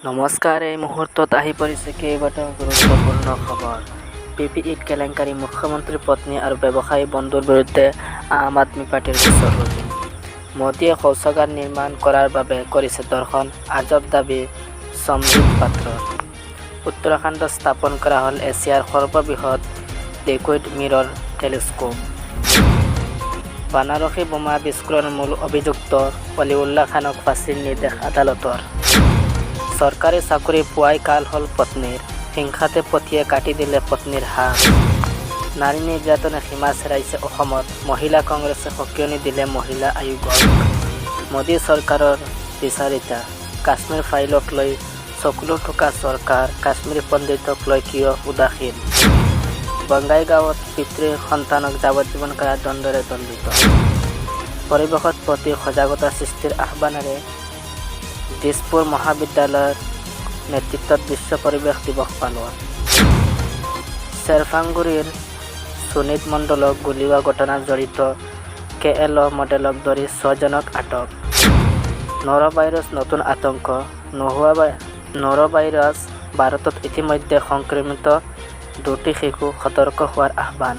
নমস্কাৰ, এই মুহূৰ্তত আহি পৰিছে কেইবাটাও গুৰুত্বপূৰ্ণ খবৰ। PPEত কেলেংকাৰী, মুখ্যমন্ত্ৰীৰ পত্নী আৰু ব্যৱসায়ী বন্ধুৰ বিৰুদ্ধে আম আদমি পাৰ্টিৰ গোচৰ ৰুজু। মোদীয়ে শৌচাগাৰ নিৰ্মাণ কৰাৰ বাবে কৰিছে দৰ্শন, আজব দাবী সম্বিত পাত্ৰৰ। উত্তৰাখণ্ডত স্থাপন কৰা হ'ল এছিয়াৰ সৰ্ববৃহৎ লিকুইড মিৰৰ টেলিস্কোপ। বানাৰসী বোমা বিস্ফোৰণৰ মূল অভিযুক্ত ৱালিউল্লাহ খানক ফাঁচীৰ নিৰ্দেশ আদালতৰ। চৰকাৰী চাকৰি পোৱাই কাল হ'ল পত্নীৰ, হিংসাতে পতিয়ে কাটি দিলে পত্নীৰ হাত। নাৰী নিৰ্যাতনে সীমা চেৰাইছে অসমত, মহিলা কংগ্ৰেছে সকিয়নি দিলে মহিলা আয়োগক। মোদী চৰকাৰৰ বিচাৰিতা, কাশ্মীৰ ফাইলক লৈ চকুলো ঠোকা চৰকাৰ, কাশ্মীৰী পণ্ডিতক লৈ কিয় উদাসীন। বঙাইগাঁৱত পিতৃ সন্তানক যাৱজ্জীৱন কাৰাদণ্ডৰে দণ্ডিত। পৰিৱেশৰ প্ৰতি সজাগতা সৃষ্টিৰ আহ্বানেৰে দিছপুৰ মহাবিদ্যালয়ৰ নেতৃত্বত বিশ্ব পৰিৱেশ দিৱস পালন। চেৰফাংগুৰিৰ সুনীত মণ্ডলক গুলীয়া ঘটনাত জড়িত KL মডেলক ধৰি 6 জনক আটক। নৰভাইৰাছ নতুন আতংক, নৰভাইৰাছ ভাৰতত ইতিমধ্যে সংক্ৰমিত 2টি শিশু, সতৰ্ক হোৱাৰ আহ্বান।